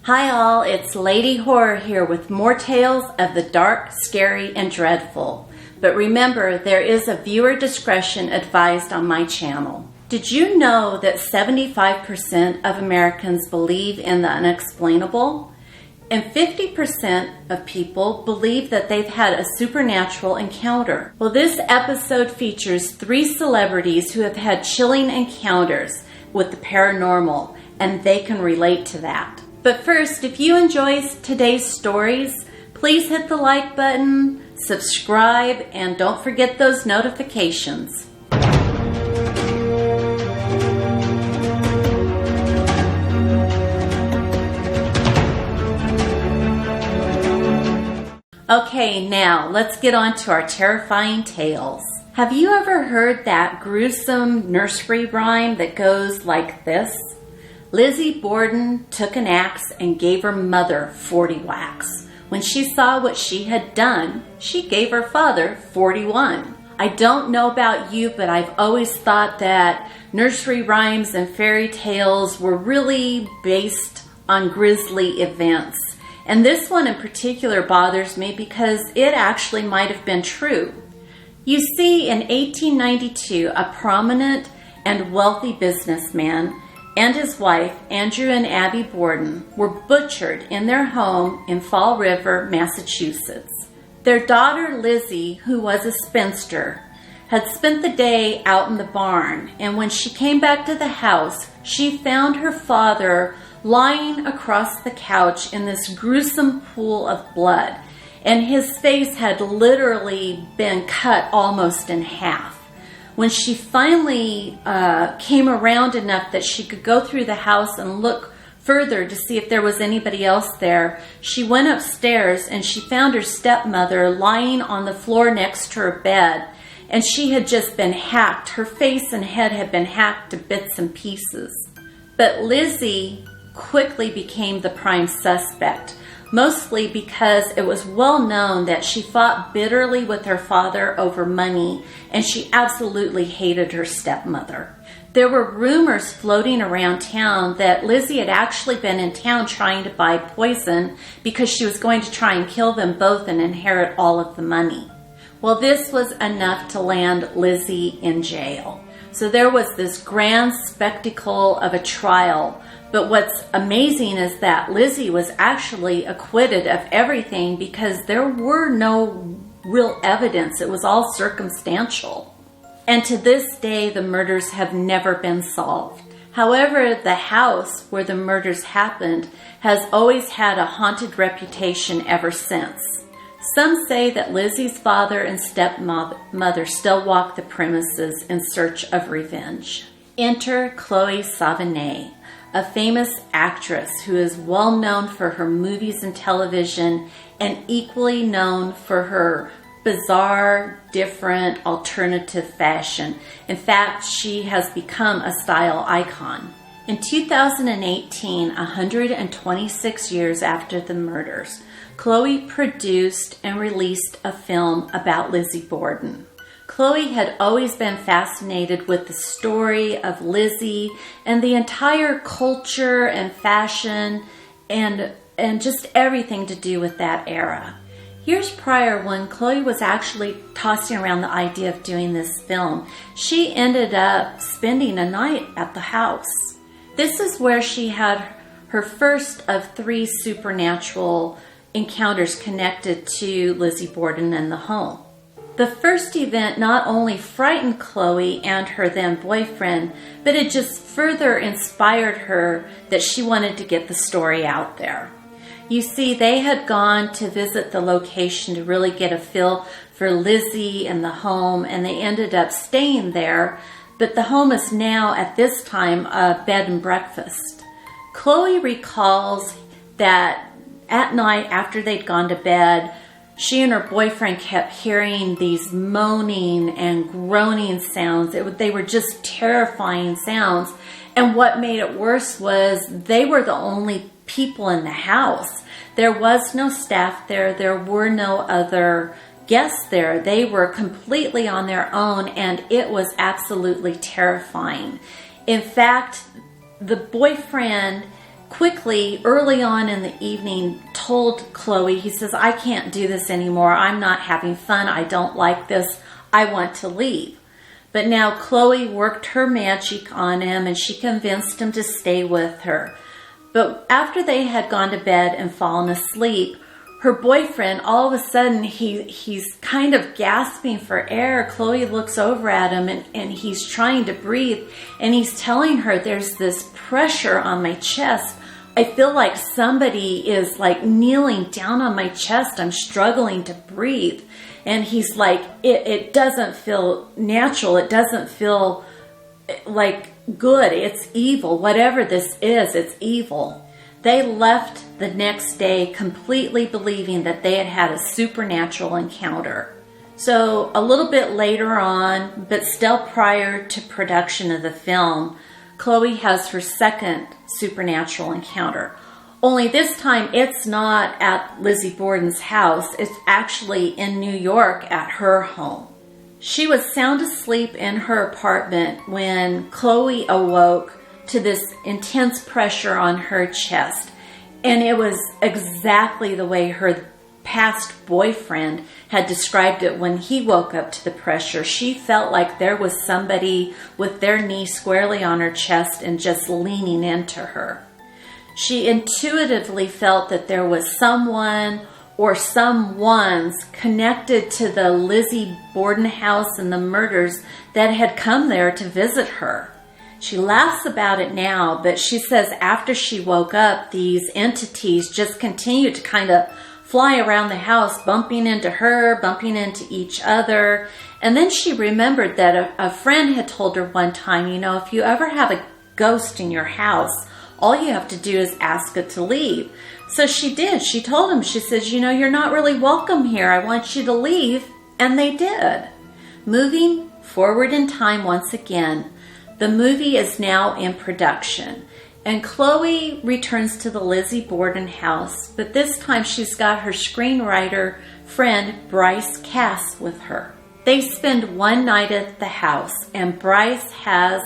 Hi all, it's Lady Horror here with more tales of the dark, scary, and dreadful. But remember, there is a viewer discretion advised on my channel. Did you know that 75% of Americans believe in the unexplainable? And 50% of people believe that they've had a supernatural encounter. Well, this episode features 3 celebrities who have had chilling encounters with the paranormal, and they can relate to that. But first, if you enjoy today's stories, please hit the like button, subscribe, and don't forget those notifications. Okay, now let's get on to our terrifying tales. Have you ever heard that gruesome nursery rhyme that goes like this? Lizzie Borden took an axe and gave her mother 40 whacks. When she saw what she had done, she gave her father 41. I don't know about you, but I've always thought that nursery rhymes and fairy tales were really based on grisly events. And this one in particular bothers me because it actually might have been true. You see, in 1892, a prominent and wealthy businessman and his wife, Andrew and Abby Borden, were butchered in their home in Fall River, Massachusetts. Their daughter, Lizzie, who was a spinster, had spent the day out in the barn, and when she came back to the house, she found her father lying across the couch in this gruesome pool of blood, and his face had literally been cut almost in half. When she finally came around enough that she could go through the house and look further to see if there was anybody else there, she went upstairs and she found her stepmother lying on the floor next to her bed, and she had just been hacked. Her face and head had been hacked to bits and pieces. But Lizzie quickly became the prime suspect, mostly because it was well known that she fought bitterly with her father over money, and she absolutely hated her stepmother. There were rumors floating around town that Lizzie had actually been in town trying to buy poison because she was going to try and kill them both and inherit all of the money. Well, this was enough to land Lizzie in jail. So there was this grand spectacle of a trial. But what's amazing is that Lizzie was actually acquitted of everything because there were no real evidence. It was all circumstantial. And to this day, the murders have never been solved. However, the house where the murders happened has always had a haunted reputation ever since. Some say that Lizzie's father and stepmother still walk the premises in search of revenge. Enter Chloe Sevigny, a famous actress who is well known for her movies and television and equally known for her bizarre, different, alternative fashion. In fact, she has become a style icon. In 2018, 126 years after the murders, Chloe produced and released a film about Lizzie Borden. Chloe had always been fascinated with the story of Lizzie and the entire culture and fashion and just everything to do with that era. Years prior, when Chloe was actually tossing around the idea of doing this film, she ended up spending a night at the house. This is where she had her first of 3 supernatural encounters connected to Lizzie Borden and the home. The first event not only frightened Chloe and her then boyfriend, but it just further inspired her that she wanted to get the story out there. You see, they had gone to visit the location to really get a feel for Lizzie and the home, and they ended up staying there, but the home is now at this time a bed and breakfast. Chloe recalls that at night after they'd gone to bed, she and her boyfriend kept hearing these moaning and groaning sounds. They were just terrifying sounds. And what made it worse was they were the only people in the house. There was no staff there. There were no other guests there. They were completely on their own, and it was absolutely terrifying. In fact, the boyfriend quickly, early on in the evening, told Chloe, he says, I can't do this anymore. I'm not having fun. I don't like this. I want to leave. But now Chloe worked her magic on him and she convinced him to stay with her. But after they had gone to bed and fallen asleep, her boyfriend, all of a sudden, he's kind of gasping for air. Chloe looks over at him and he's trying to breathe. And he's telling her, there's this pressure on my chest. I feel like somebody is like kneeling down on my chest. I'm struggling to breathe. And he's like, it doesn't feel natural. It doesn't feel like good. It's evil. Whatever this is, it's evil. They left the next day completely believing that they had had a supernatural encounter. So a little bit later on, but still prior to production of the film, Chloe has her second supernatural encounter. Only this time it's not at Lizzie Borden's house. It's actually in New York at her home. She was sound asleep in her apartment when Chloe awoke to this intense pressure on her chest. And it was exactly the way her past boyfriend had described it when he woke up to the pressure. She felt like there was somebody with their knee squarely on her chest and just leaning into her. She intuitively felt that there was someone or someones connected to the Lizzie Borden house and the murders that had come there to visit her. She laughs about it now, but she says after she woke up, these entities just continued to kind of fly around the house, bumping into her, bumping into each other. And then she remembered that a friend had told her one time, if you ever have a ghost in your house, all you have to do is ask it to leave. So she did. She told him, she says, you're not really welcome here. I want you to leave. And they did. Moving forward in time once again, the movie is now in production. And Chloe returns to the Lizzie Borden house, but this time she's got her screenwriter friend Bryce Cass with her. They spend one night at the house, and Bryce has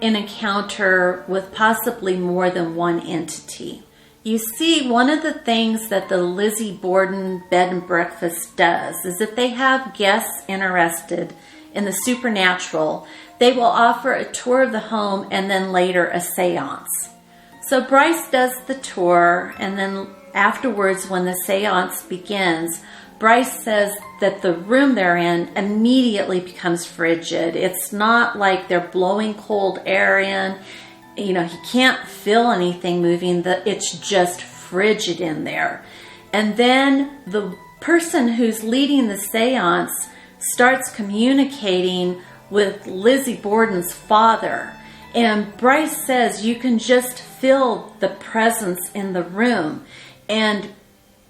an encounter with possibly more than one entity. You see, one of the things that the Lizzie Borden bed and breakfast does is if they have guests interested in the supernatural, they will offer a tour of the home and then later a seance. So Bryce does the tour, and then afterwards when the seance begins, Bryce says that the room they're in immediately becomes frigid. It's not like they're blowing cold air in. He can't feel anything moving. It's just frigid in there. And then the person who's leading the seance starts communicating with Lizzie Borden's father. And Bryce says you can just feel the presence in the room. And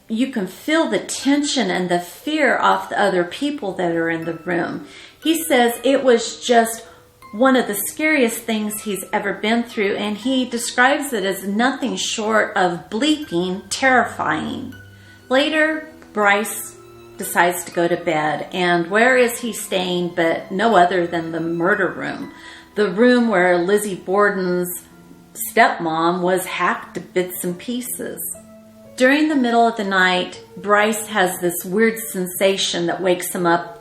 you can feel the tension and the fear off the other people that are in the room. He says it was just one of the scariest things he's ever been through, and he describes it as nothing short of bleeping terrifying. Later, Bryce decides to go to bed, and where is he staying but no other than the murder room, the room where Lizzie Borden's stepmom was hacked to bits and pieces. During the middle of the night, Bryce has this weird sensation that wakes him up.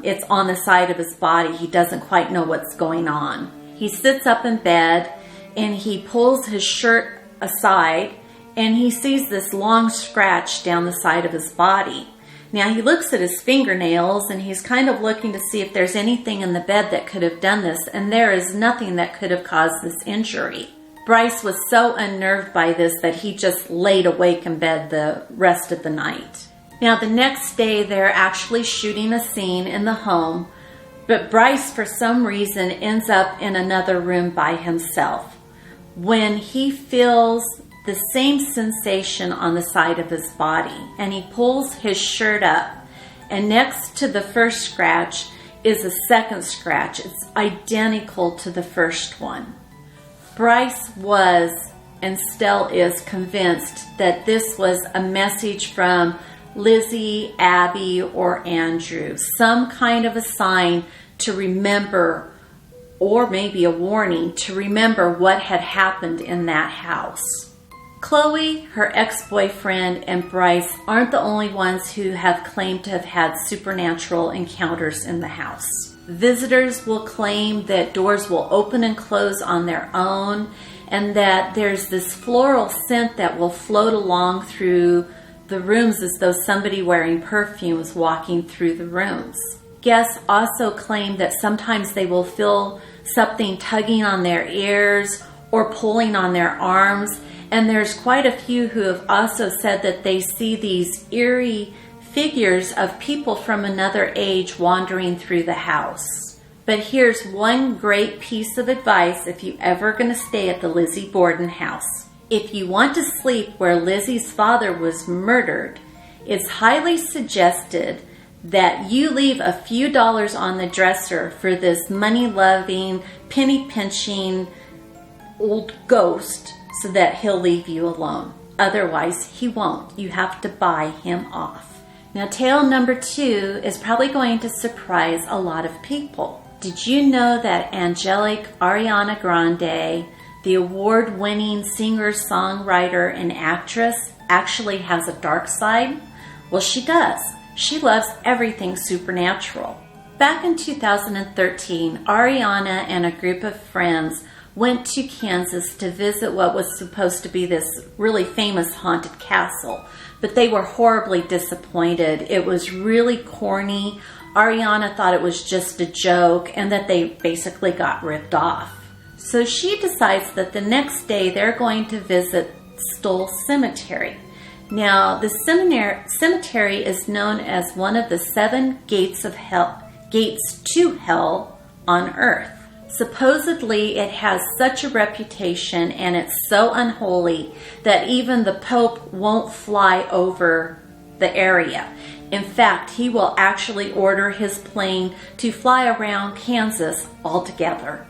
It's on the side of his body. He doesn't quite know what's going on. He sits up in bed and he pulls his shirt aside and he sees this long scratch down the side of his body. Now he looks at his fingernails and he's kind of looking to see if there's anything in the bed that could have done this, and there is nothing that could have caused this injury. Bryce was so unnerved by this that he just laid awake in bed the rest of the night. Now the next day they're actually shooting a scene in the home, but Bryce for some reason ends up in another room by himself when he feels the same sensation on the side of his body, and he pulls his shirt up, and next to the first scratch is a second scratch. It's identical to the first one. Bryce was and still is convinced that this was a message from Lizzie, Abby, or Andrew, some kind of a sign to remember, or maybe a warning to remember what had happened in that house. Chloe, her ex-boyfriend, and Bryce aren't the only ones who have claimed to have had supernatural encounters in the house. Visitors will claim that doors will open and close on their own, and that there's this floral scent that will float along through the rooms as though somebody wearing perfume was walking through the rooms. Guests also claim that sometimes they will feel something tugging on their ears or pulling on their arms, and there's quite a few who have also said that they see these eerie figures of people from another age wandering through the house. But here's one great piece of advice if you're ever going to stay at the Lizzie Borden house. If you want to sleep where Lizzie's father was murdered, it's highly suggested that you leave a few dollars on the dresser for this money-loving, penny-pinching old ghost so that he'll leave you alone. Otherwise, he won't. You have to buy him off. Now, tale number 2 is probably going to surprise a lot of people. Did you know that angelic Ariana Grande, the award-winning singer-songwriter and actress, actually has a dark side? Well, she does. She loves everything supernatural. Back in 2013, Ariana and a group of friends went to Kansas to visit what was supposed to be this really famous haunted castle, but they were horribly disappointed. It was really corny. Ariana thought it was just a joke and that they basically got ripped off. So she decides that the next day they're going to visit Stoll Cemetery. Now, the cemetery is known as one of the 7 gates to hell on earth. Supposedly, it has such a reputation and it's so unholy that even the Pope won't fly over the area. In fact, he will actually order his plane to fly around Kansas altogether.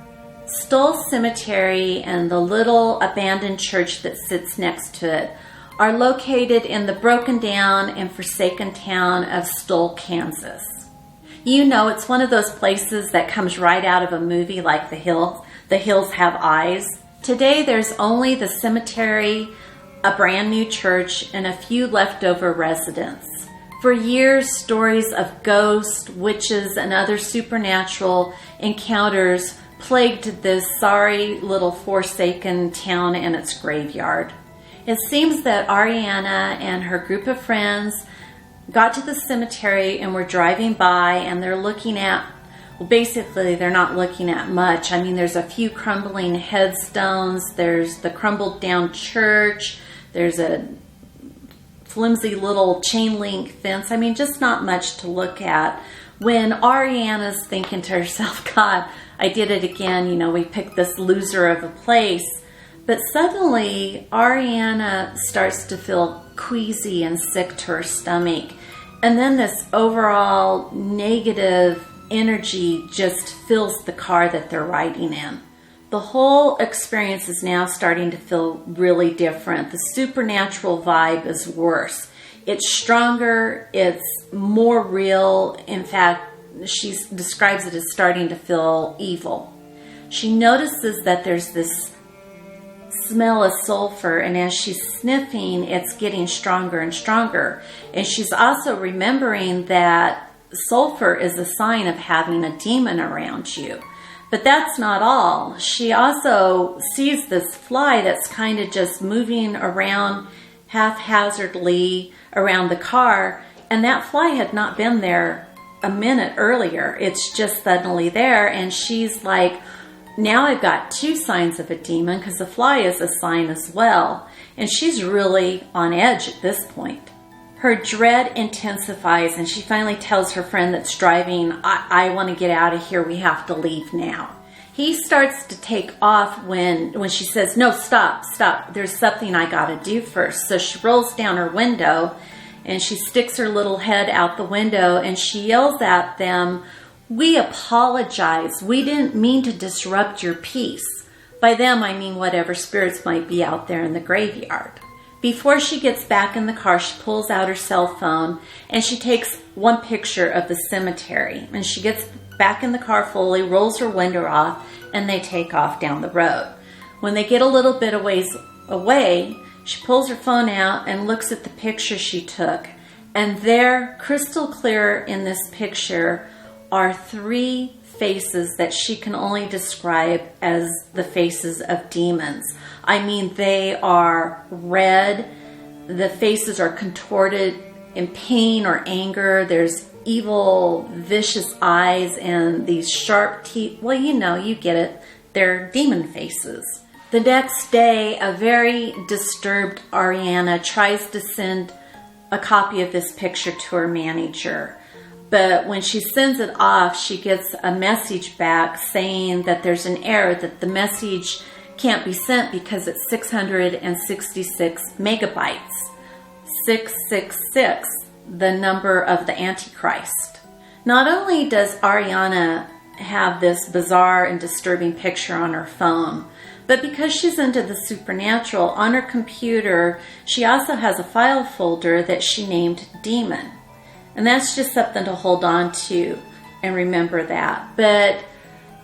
Stoll Cemetery and the little abandoned church that sits next to it are located in the broken down and forsaken town of Stoll, Kansas. You know, it's one of those places that comes right out of a movie like The Hills. The Hills Have Eyes. Today there's only the cemetery, a brand new church, and a few leftover residents. For years, stories of ghosts, witches, and other supernatural encounters plagued this sorry little forsaken town and its graveyard. It seems that Ariana and her group of friends got to the cemetery and were driving by, and they're looking at, well, basically they're not looking at much. I mean, there's a few crumbling headstones, there's the crumbled down church, there's a flimsy little chain link fence. I mean, just not much to look at. When Ariana's thinking to herself, God, I did it again, you know, we picked this loser of a place. But suddenly, Ariana starts to feel queasy and sick to her stomach. And then this overall negative energy just fills the car that they're riding in. The whole experience is now starting to feel really different. The supernatural vibe is worse. It's stronger, it's more real. In fact, she describes it as starting to feel evil. She notices that there's this smell of sulfur, and as she's sniffing, it's getting stronger and stronger. And she's also remembering that sulfur is a sign of having a demon around you. But that's not all. She also sees this fly that's kind of just moving around haphazardly around the car, and that fly had not been there a minute earlier. It's just suddenly there, and she's like, now I've got 2 signs of a demon, because the fly is a sign as well. And she's really on edge at this point. Her dread intensifies, and she finally tells her friend that's driving, I want to get out of here. We have to leave now. He starts to take off when she says, no, stop. There's something I got to do first. So she rolls down her window, and she sticks her little head out the window, and she yells at them, we apologize. We didn't mean to disrupt your peace. By them, I mean whatever spirits might be out there in the graveyard. Before she gets back in the car, she pulls out her cell phone and she takes one picture of the cemetery. And she gets back in the car fully, rolls her window off, and they take off down the road. When they get a little bit a ways away, She pulls her phone out and looks at the picture she took. And there, crystal clear in this picture, are 3 faces that she can only describe as the faces of demons. I mean, they are red. The faces are contorted in pain or anger. There's evil, vicious eyes and these sharp teeth. Well, you get it. They're demon faces. The next day, a very disturbed Ariana tries to send a copy of this picture to her manager. But when she sends it off, she gets a message back saying that there's an error, that the message can't be sent because it's 666 megabytes. 666, the number of the Antichrist. Not only does Ariana have this bizarre and disturbing picture on her phone, but because she's into the supernatural, on her computer, she also has a file folder that she named Demon. And that's just something to hold on to and remember that. But,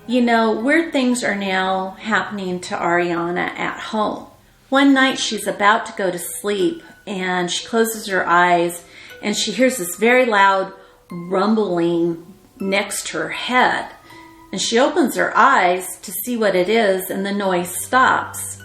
weird things are now happening to Ariana at home. One night she's about to go to sleep and she closes her eyes and she hears this very loud rumbling next to her head. And she opens her eyes to see what it is and the noise stops.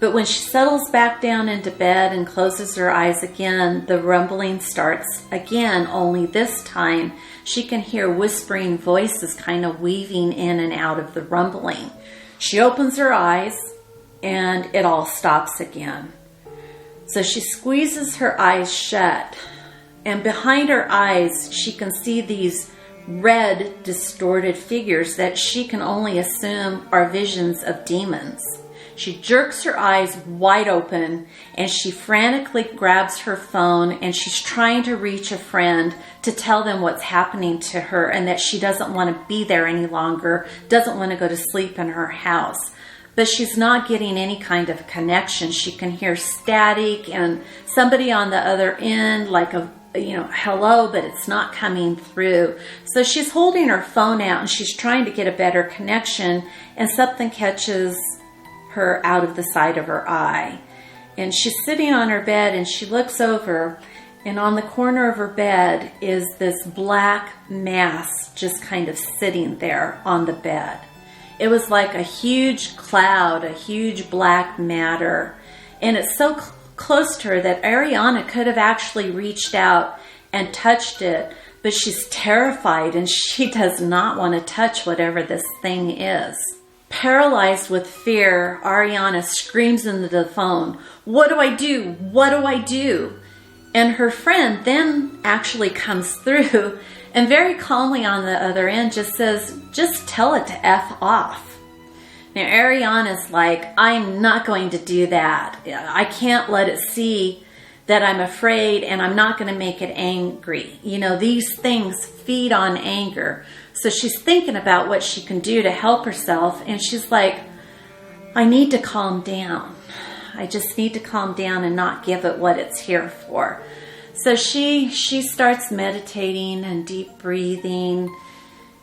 But when she settles back down into bed and closes her eyes again, the rumbling starts again, only this time she can hear whispering voices kind of weaving in and out of the rumbling. She opens her eyes and it all stops again. So she squeezes her eyes shut, and behind her eyes she can see these red, distorted figures that she can only assume are visions of demons. She jerks her eyes wide open and she frantically grabs her phone and she's trying to reach a friend to tell them what's happening to her and that she doesn't want to be there any longer, doesn't want to go to sleep in her house. But she's not getting any kind of connection. She can hear static and somebody on the other end, like a hello, but it's not coming through. So she's holding her phone out and she's trying to get a better connection, and something catches her out of the side of her eye. And she's sitting on her bed and she looks over, and on the corner of her bed is this black mass just kind of sitting there on the bed. It was like a huge cloud, a huge black matter. And it's so close to her that Ariana could have actually reached out and touched it, but she's terrified and she does not want to touch whatever this thing is. Paralyzed with fear, Ariana screams into the phone, "What do I do? What do I do?" And her friend then actually comes through and very calmly on the other end just says, "Just tell it to F off." Now Ariana's like, "I'm not going to do that. I can't let it see that I'm afraid, and I'm not going to make it angry. These things feed on anger." So she's thinking about what she can do to help herself, and she's like, "I need to calm down. I just need to calm down and not give it what it's here for." So she starts meditating and deep breathing.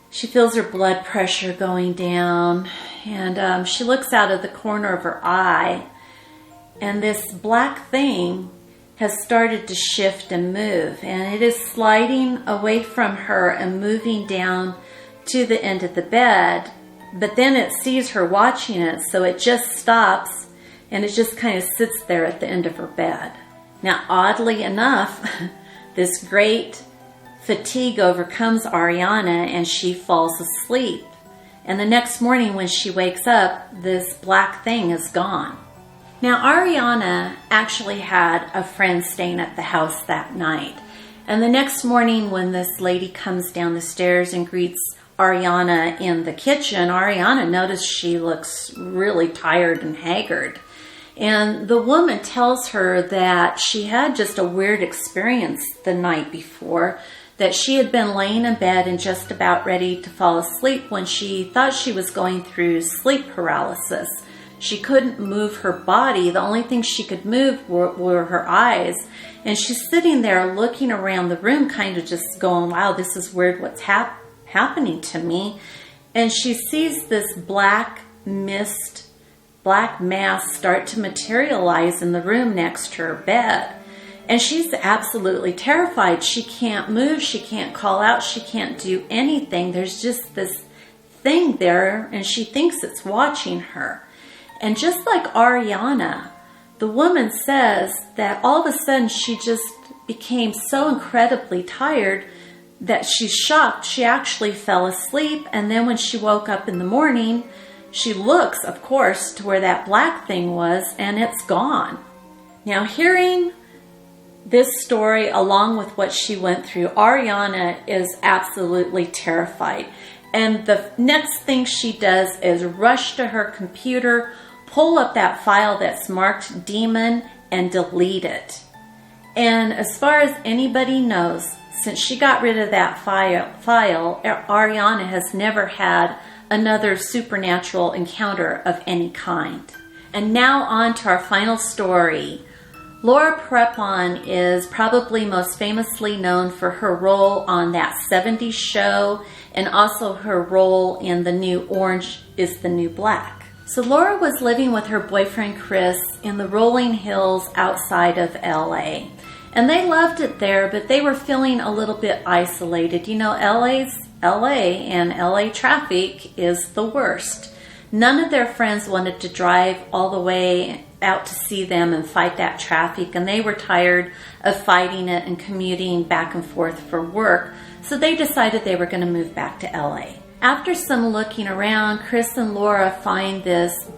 She feels her blood pressure going down, and she looks out of the corner of her eye, and this black thing has started to shift and move, and it is sliding away from her and moving down to the end of the bed. But then it sees her watching it, so it just stops and it just kind of sits there at the end of her bed. Now, oddly enough, this great fatigue overcomes Ariana and she falls asleep. And the next morning when she wakes up, this black thing is gone. Now, Ariana actually had a friend staying at the house that night. And the next morning when this lady comes down the stairs and greets Ariana in the kitchen, Ariana noticed she looks really tired and haggard. And the woman tells her that she had just a weird experience the night before, that she had been laying in bed and just about ready to fall asleep when she thought she was going through sleep paralysis. She couldn't move her body. The only thing she could move were her eyes. And she's sitting there looking around the room, kind of just going, "Wow, this is weird. What's happening to me?" And she sees this black mist, black mass start to materialize in the room next to her bed. And she's absolutely terrified. She can't move, she can't call out, she can't do anything. There's just this thing there, and she thinks it's watching her. And just like Ariana, the woman says that all of a sudden she just became so incredibly tired that she's shocked. She actually fell asleep, and then when she woke up in the morning, she looks, of course, to where that black thing was, and it's gone. Now, hearing this story along with what she went through, Ariana is absolutely terrified. And the next thing she does is rush to her computer, pull up that file that's marked demon, and delete it. And as far as anybody knows, since she got rid of that file, Ariana has never had another supernatural encounter of any kind. And now on to our final story. Laura Prepon is probably most famously known for her role on that 70s show and also her role in the new Orange is the New Black. So Laura was living with her boyfriend Chris in the rolling hills outside of LA. And they loved it there, but they were feeling a little bit isolated. You know, LA and LA traffic is the worst. None of their friends wanted to drive all the way out to see them and fight that traffic, and they were tired of fighting it and commuting back and forth for work, so they decided they were going to move back to LA. After some looking around, Chris and Laura find this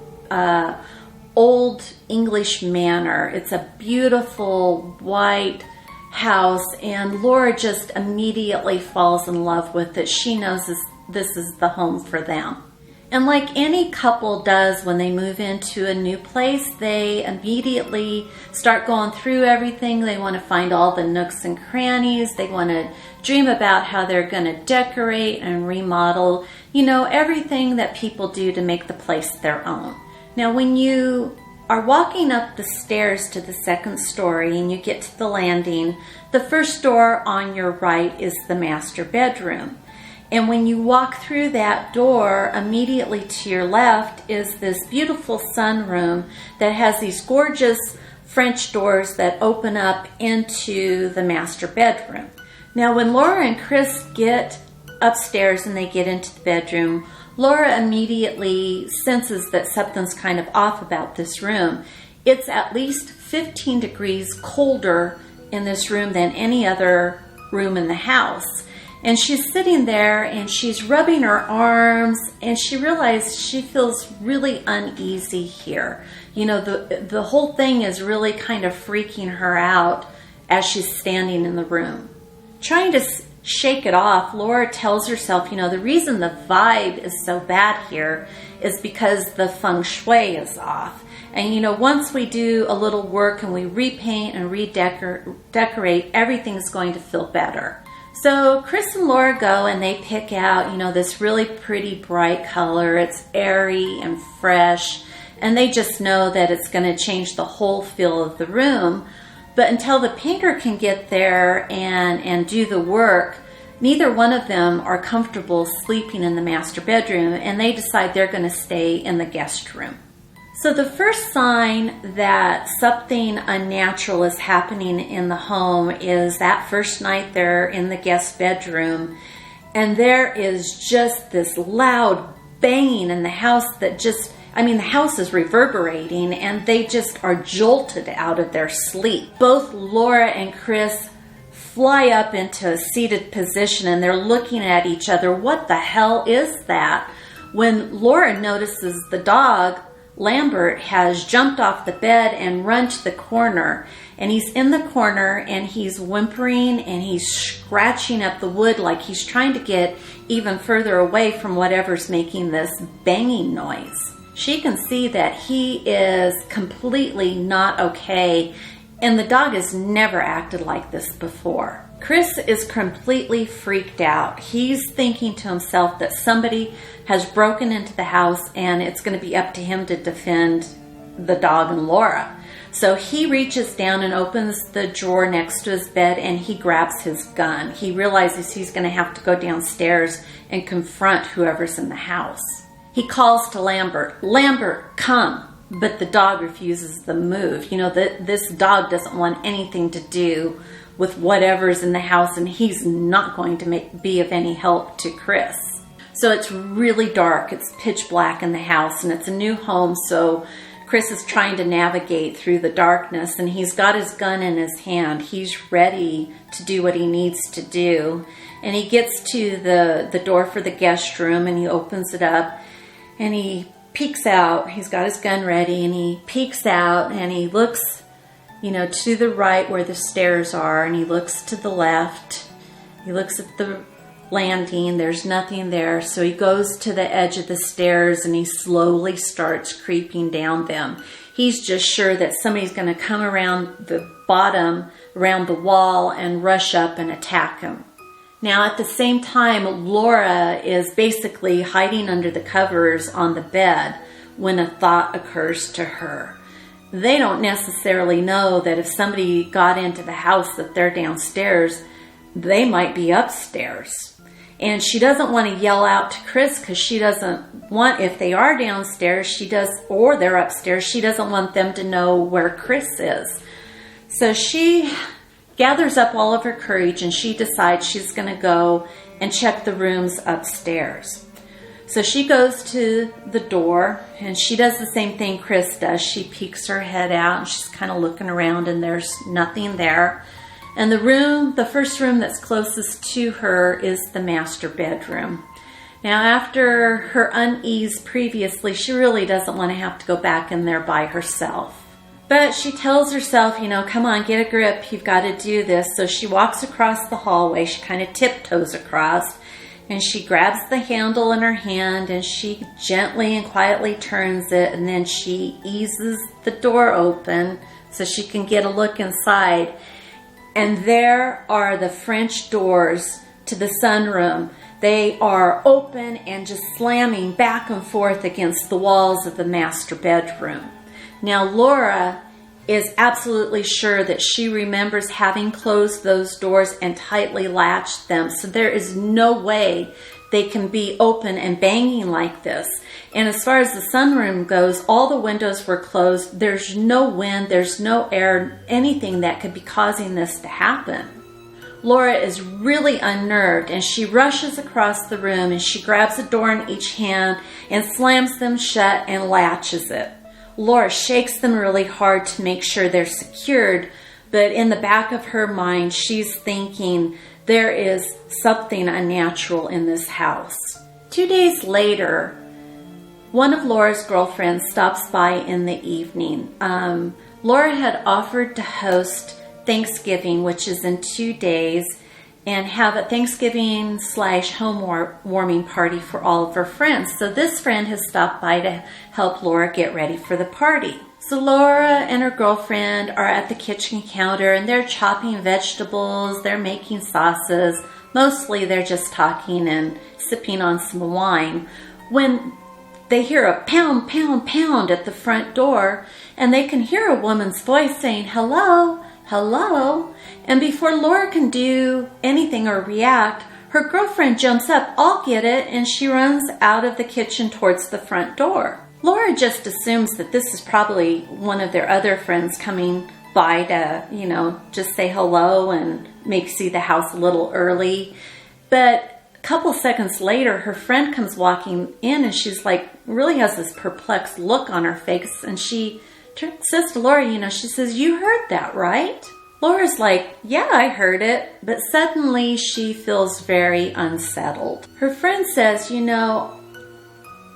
old English manor. It's a beautiful white house, and Laura just immediately falls in love with it. She knows this is the home for them. And like any couple does when they move into a new place, they immediately start going through everything. They want to find all the nooks and crannies. They want to dream about how they're going to decorate and remodel, you know, everything that people do to make the place their own. Now, when you are walking up the stairs to the second story and you get to the landing, the first door on your right is the master bedroom. And when you walk through that door, immediately to your left is this beautiful sunroom that has these gorgeous French doors that open up into the master bedroom. Now, when Laura and Chris get upstairs and they get into the bedroom, Laura immediately senses that something's kind of off about this room. It's at least 15 degrees colder in this room than any other room in the house. And she's sitting there and she's rubbing her arms, and she realizes she feels really uneasy here. You know, the whole thing is really kind of freaking her out as she's standing in the room. Trying to shake it off, Laura tells herself, you know, the reason the vibe is so bad here is because the feng shui is off. And, you know, once we do a little work and we repaint and redecorate, everything's going to feel better. So Chris and Laura go and they pick out, you know, this really pretty bright color. It's airy and fresh, and they just know that it's going to change the whole feel of the room. But until the painter can get there and do the work, neither one of them are comfortable sleeping in the master bedroom, and they decide they're going to stay in the guest room. So the first sign that something unnatural is happening in the home is that first night they're in the guest bedroom, and there is just this loud banging in the house that just, I mean, the house is reverberating, and they just are jolted out of their sleep. Both Laura and Chris fly up into a seated position, and they're looking at each other. What the hell is that? When Laura notices the dog, Lambert, has jumped off the bed and run to the corner, and he's in the corner and he's whimpering and he's scratching up the wood like he's trying to get even further away from whatever's making this banging noise. She can see that he is completely not okay, and the dog has never acted like this before. Chris is completely freaked out. He's thinking to himself that somebody has broken into the house and it's going to be up to him to defend the dog and Laura. So he reaches down and opens the drawer next to his bed and he grabs his gun. He realizes he's going to have to go downstairs and confront whoever's in the house. He calls to Lambert, "Lambert, come." but the dog refuses to move. You know, this dog doesn't want anything to do with whatever's in the house, and he's not going to be of any help to Chris. So it's really dark. It's pitch black in the house, and it's a new home, so Chris is trying to navigate through the darkness, and he's got his gun in his hand. He's ready to do what he needs to do. And he gets to the door for the guest room, and he opens it up, and he peeks out. He's got his gun ready, and he peeks out, and he looks, you know, to the right where the stairs are, and he looks to the left. He looks at the landing. There's nothing there. So he goes to the edge of the stairs, and he slowly starts creeping down them. He's just sure that somebody's going to come around the bottom, around the wall, and rush up and attack him. Now, at the same time, Laura is basically hiding under the covers on the bed when a thought occurs to her. They don't necessarily know that if somebody got into the house that they're downstairs, they might be upstairs. And she doesn't want to yell out to Chris because she doesn't want, if they are downstairs, or they're upstairs, she doesn't want them to know where Chris is. So she gathers up all of her courage, and she decides she's going to go and check the rooms upstairs. So she goes to the door, and she does the same thing Chris does. She peeks her head out, and she's kind of looking around, and there's nothing there. And the first room that's closest to her is the master bedroom. Now, after her unease previously, she really doesn't want to have to go back in there by herself. But she tells herself, you know, come on, get a grip. You've got to do this. So she walks across the hallway. She kind of tiptoes across, and she grabs the handle in her hand, and she gently and quietly turns it, and then she eases the door open so she can get a look inside. And there are the French doors to the sunroom. They are open and just slamming back and forth against the walls of the master bedroom. Now, Laura is absolutely sure that she remembers having closed those doors and tightly latched them. So there is no way they can be open and banging like this. And as far as the sunroom goes, all the windows were closed. There's no wind, there's no air, anything that could be causing this to happen. Laura is really unnerved, and she rushes across the room, and she grabs a door in each hand and slams them shut and latches it. Laura shakes them really hard to make sure they're secured, but in the back of her mind, she's thinking there is something unnatural in this house. 2 days later, one of Laura's girlfriends stops by in the evening. Laura had offered to host Thanksgiving, which is in 2 days, and have a Thanksgiving / home warming party for all of her friends. So this friend has stopped by to help Laura get ready for the party. So Laura and her girlfriend are at the kitchen counter, and they're chopping vegetables, they're making sauces. Mostly they're just talking and sipping on some wine, when they hear a pound, pound, pound at the front door, and they can hear a woman's voice saying, "Hello, hello." And before Laura can do anything or react, her girlfriend jumps up, "I'll get it," and she runs out of the kitchen towards the front door. Laura just assumes that this is probably one of their other friends coming by to, you know, just say hello and see the house a little early. But a couple seconds later, her friend comes walking in, and she's like, really has this perplexed look on her face, and she says to Laura, you know, she says, "You heard that, right?" Laura's like, "Yeah, I heard it," but suddenly she feels very unsettled. Her friend says, "You know,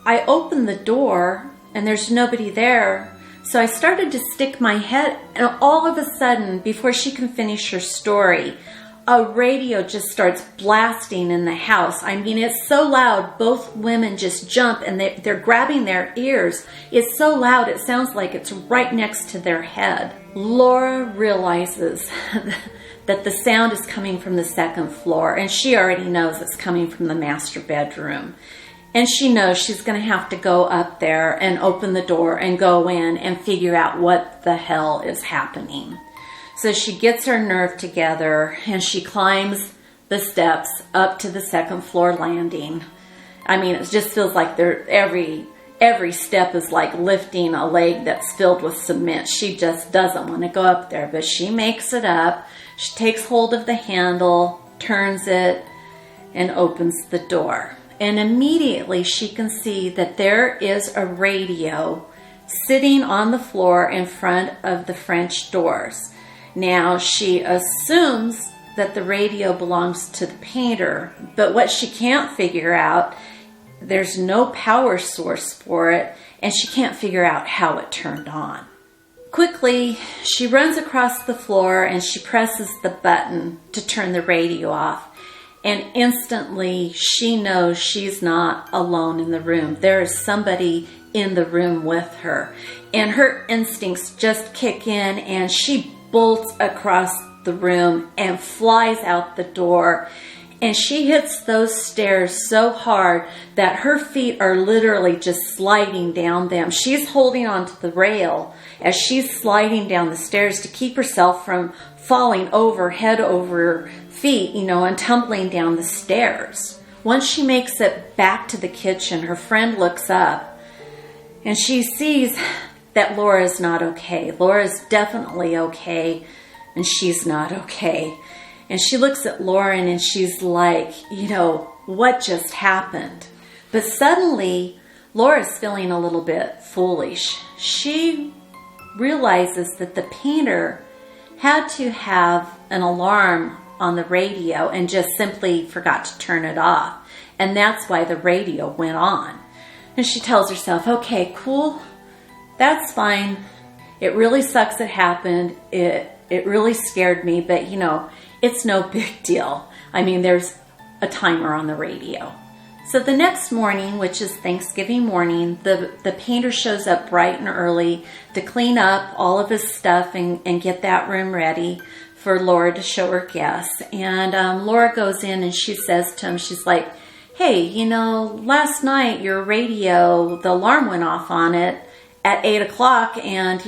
I opened the door and there's nobody there, so I started to stick my head, and all of a sudden, before she can finish her story, a radio just starts blasting in the house. I mean, it's so loud, both women just jump, and they're grabbing their ears. It's so loud, it sounds like it's right next to their head." Laura realizes that the sound is coming from the second floor, and she already knows it's coming from the master bedroom. And she knows she's going to have to go up there and open the door and go in and figure out what the hell is happening. So she gets her nerve together, and she climbs the steps up to the second floor landing. I mean, it just feels like every every step is like lifting a leg that's filled with cement. She just doesn't want to go up there, but she makes it up. She takes hold of the handle, turns it, and opens the door. And immediately she can see that there is a radio sitting on the floor in front of the French doors. Now, she assumes that the radio belongs to the painter, but what she can't figure out, there's no power source for it, and she can't figure out how it turned on. Quickly, she runs across the floor and she presses the button to turn the radio off. And instantly, she knows she's not alone in the room. There is somebody in the room with her. And her instincts just kick in and she bolts across the room and flies out the door. And she hits those stairs so hard that her feet are literally just sliding down them. She's holding onto the rail as she's sliding down the stairs to keep herself from falling over, head over feet, and tumbling down the stairs. Once she makes it back to the kitchen, her friend looks up and she sees that Laura's not okay. Laura's definitely okay, and she's not okay. And she looks at Lauren and she's like, what just happened? But suddenly, Laura's feeling a little bit foolish. She realizes that the painter had to have an alarm on the radio and just simply forgot to turn it off. And that's why the radio went on. And she tells herself, okay, cool, that's fine. It really sucks it happened. It really scared me, but it's no big deal. I mean, there's a timer on the radio. So the next morning, which is Thanksgiving morning, the painter shows up bright and early to clean up all of his stuff and get that room ready for Laura to show her guests. And Laura goes in and she says to him, she's like, hey, last night your radio, the alarm went off on it at 8 o'clock and,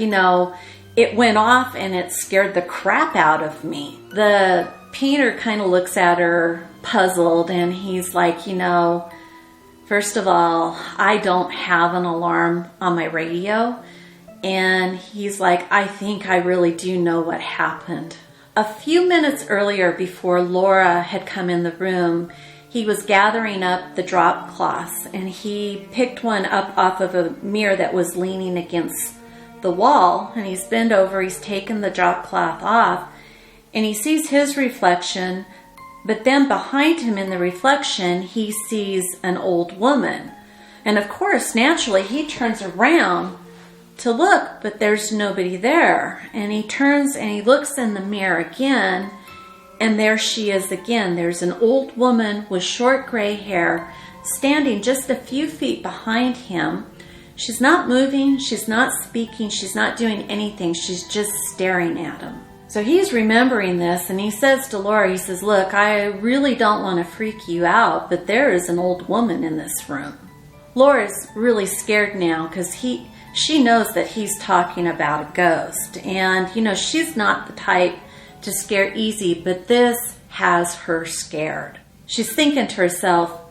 it went off and it scared the crap out of me. The painter kind of looks at her puzzled and he's like, first of all, I don't have an alarm on my radio. And he's like, I think I really do know what happened. A few minutes earlier, before Laura had come in the room, he was gathering up the drop cloths and he picked one up off of a mirror that was leaning against the wall, and he's bent over, he's taken the drop cloth off, and he sees his reflection, but then behind him in the reflection, he sees an old woman. And of course, naturally, he turns around to look, but there's nobody there. And he turns and he looks in the mirror again, and there she is again. There's an old woman with short gray hair standing just a few feet behind him. She's not moving, she's not speaking, she's not doing anything. She's just staring at him. So he's remembering this and he says to Laura, he says, look, I really don't want to freak you out, but there is an old woman in this room. Laura's really scared now because she knows that he's talking about a ghost. And, she's not the type to scare easy, but this has her scared. She's thinking to herself,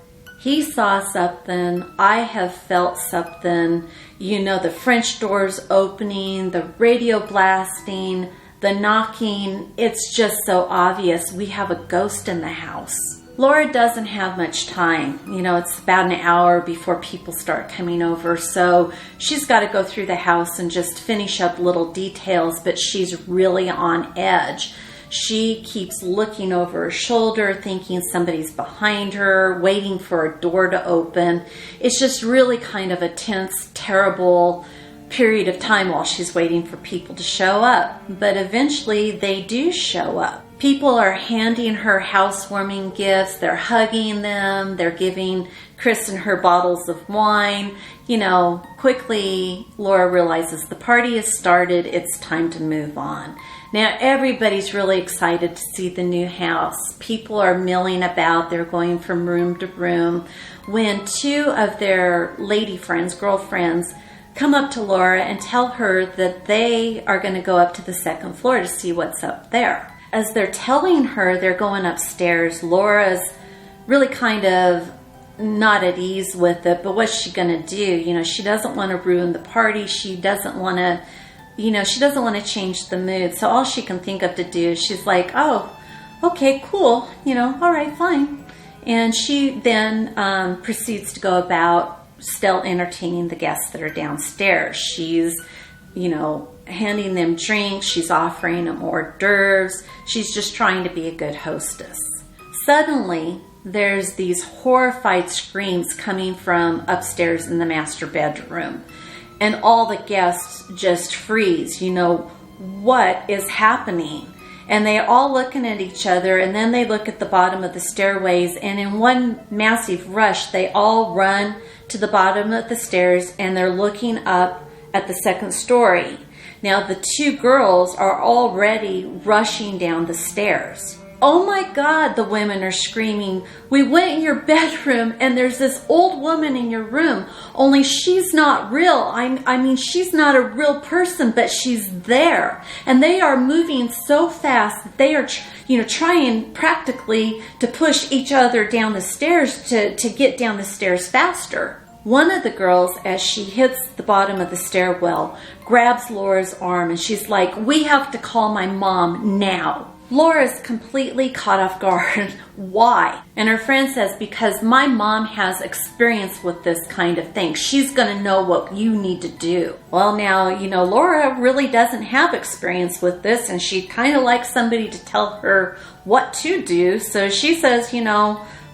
he saw something, I have felt something, the French doors opening, the radio blasting, the knocking. It's just so obvious we have a ghost in the house. Laura doesn't have much time. It's about an hour before people start coming over, so she's got to go through the house and just finish up little details, but she's really on edge. She keeps looking over her shoulder, thinking somebody's behind her, waiting for a door to open. It's just really kind of a tense, terrible period of time while she's waiting for people to show up. But eventually they do show up. People are handing her housewarming gifts. They're hugging them. They're giving Chris and her bottles of wine. Quickly Laura realizes the party has started. It's time to move on. Now everybody's really excited to see the new house. People are milling about. They're going from room to room. When two of their lady friends, girlfriends, come up to Laura and tell her that they are going to go up to the second floor to see what's up there. As they're telling her they're going upstairs, Laura's really kind of not at ease with it, but what's she going to do? She doesn't want to ruin the party. She doesn't want to, she doesn't want to change the mood. So all she can think of to do is she's like, oh, okay, cool. All right, fine. And she then proceeds to go about still entertaining the guests that are downstairs. She's, handing them drinks. She's offering them hors d'oeuvres. She's just trying to be a good hostess. Suddenly, there's these horrified screams coming from upstairs in the master bedroom. And all the guests just freeze. What is happening? And they're all looking at each other, and then they look at the bottom of the stairways, and in one massive rush, they all run to the bottom of the stairs, and they're looking up at the second story. Now, the two girls are already rushing down the stairs. Oh my God, the women are screaming. We went in your bedroom and there's this old woman in your room. Only she's not real. I mean, she's not a real person, but she's there. And they are moving so fast that they are, trying practically to push each other down the stairs to get down the stairs faster. One of the girls, as she hits the bottom of the stairwell, grabs Laura's arm and she's like, we have to call my mom now. Laura's completely caught off guard. Why? And her friend says, because my mom has experience with this kind of thing. She's going to know what you need to do. Well, now, Laura really doesn't have experience with this, and she kind of likes somebody to tell her what to do. So she says,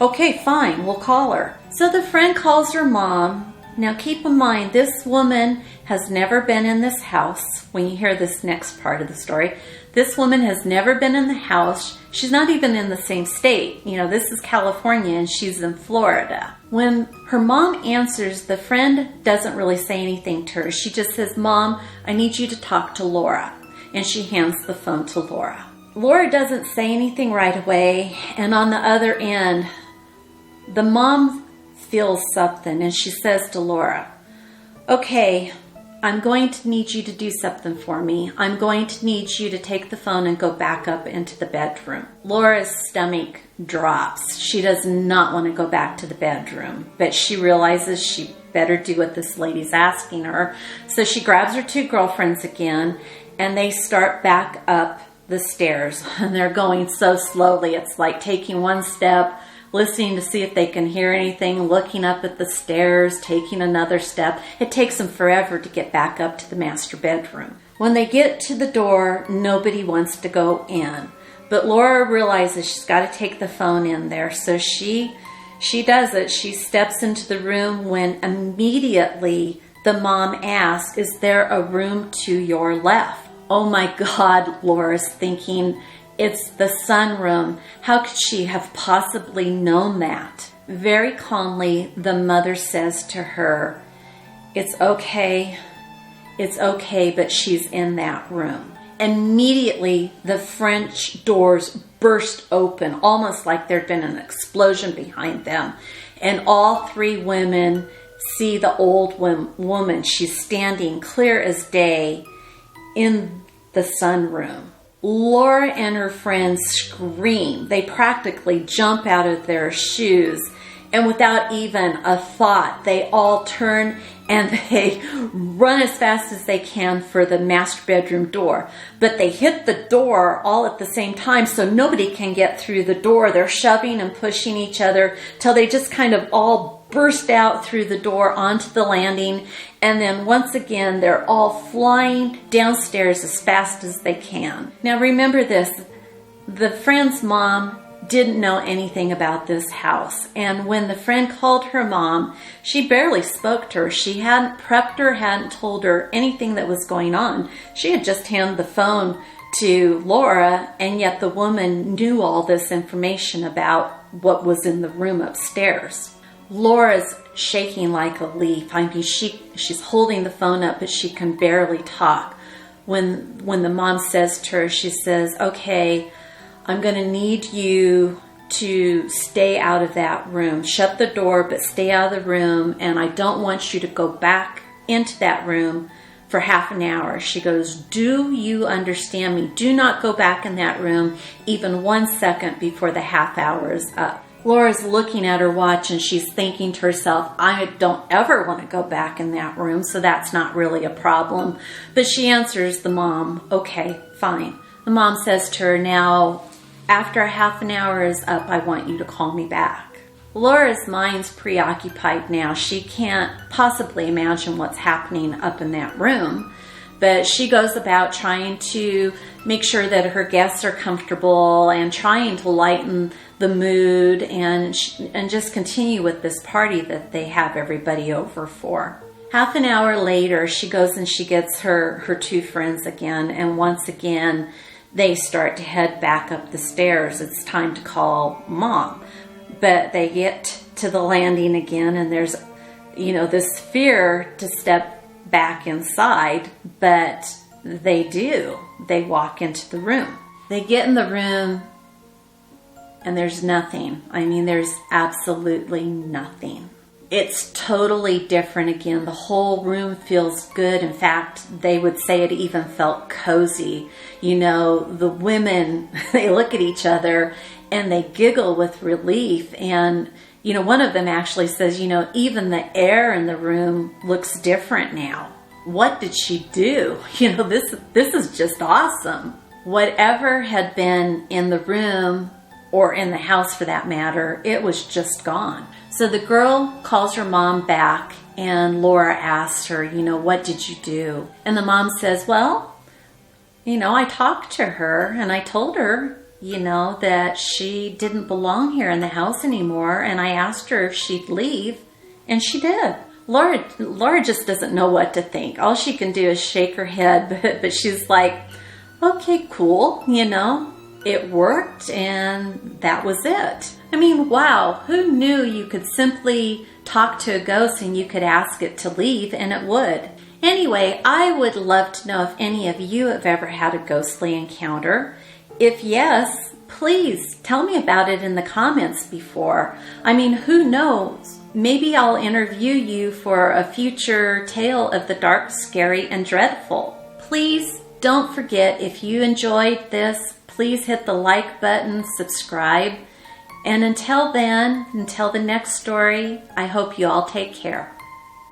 okay, fine, we'll call her. So the friend calls her mom. Now keep in mind, this woman has never been in this house. When you hear this next part of the story, this woman has never been in the house. She's not even in the same state. This is California and she's in Florida. When her mom answers, the friend doesn't really say anything to her. She just says, Mom, I need you to talk to Laura. And she hands the phone to Laura. Laura doesn't say anything right away. And on the other end, the mom feels something and she says to Laura, okay, I'm going to need you to do something for me. I'm going to need you to take the phone and go back up into the bedroom. Laura's stomach drops. She does not want to go back to the bedroom, but she realizes she better do what this lady's asking her. So she grabs her two girlfriends again and they start back up the stairs. And they're going so slowly. It's like taking one step, listening to see if they can hear anything, looking up at the stairs, taking another step. It takes them forever to get back up to the master bedroom. When they get to the door, nobody wants to go in. But Laura realizes she's got to take the phone in there. So she does it. She steps into the room when immediately the mom asks, is there a room to your left? Oh my God, Laura's thinking, it's the sunroom. How could she have possibly known that? Very calmly, the mother says to her, it's okay, but she's in that room. Immediately, the French doors burst open, almost like there'd been an explosion behind them. And all three women see the old woman. She's standing clear as day in the sunroom. Laura and her friends scream. They practically jump out of their shoes. And without even a thought, they all turn and they run as fast as they can for the master bedroom door. But they hit the door all at the same time, so nobody can get through the door. They're shoving and pushing each other till they just kind of all burst out through the door onto the landing. And then once again, they're all flying downstairs as fast as they can. Now remember this, the friend's mom didn't know anything about this house. And when the friend called her mom, she barely spoke to her. She hadn't prepped her, hadn't told her anything that was going on. She had just handed the phone to Laura, and yet the woman knew all this information about what was in the room upstairs. Laura's shaking like a leaf. I mean, she's holding the phone up, but she can barely talk. When the mom says to her, she says, okay, I'm going to need you to stay out of that room. Shut the door, but stay out of the room. And I don't want you to go back into that room for half an hour. She goes, do you understand me? Do not go back in that room even 1 second before the half hour is up. Laura's looking at her watch and she's thinking to herself, I don't ever want to go back in that room, so that's not really a problem. But she answers the mom, okay, fine. The mom says to her, now, after a half an hour is up, I want you to call me back. Laura's mind's preoccupied now. She can't possibly imagine what's happening up in that room. But she goes about trying to make sure that her guests are comfortable and trying to lighten the mood and just continue with this party that they have everybody over for. Half an hour later, she goes and she gets her two friends again, and once again, they start to head back up the stairs. It's time to call Mom. But they get to the landing again, and there's, this fear to step back inside, but they do. They walk into the room. They get in the room, and there's nothing. I mean, there's absolutely nothing. It's totally different again. The whole room feels good. In fact, they would say it even felt cozy. The women, they look at each other and they giggle with relief. And, one of them actually says, even the air in the room looks different now. What did she do? This is just awesome. Whatever had been in the room, or in the house for that matter, it was just gone. So the girl calls her mom back, and Laura asks her, what did you do? And the mom says, well, I talked to her and I told her, that she didn't belong here in the house anymore. And I asked her if she'd leave, and she did. Laura just doesn't know what to think. All she can do is shake her head, but she's like, okay, cool, it worked, and that was it. I mean, wow, who knew you could simply talk to a ghost and you could ask it to leave and it would? Anyway, I would love to know if any of you have ever had a ghostly encounter. If yes, please tell me about it in the comments before. I mean, who knows? Maybe I'll interview you for a future tale of the dark, scary, and dreadful. Please don't forget, if you enjoyed this, please hit the like button, subscribe, and until then, until the next story, I hope you all take care.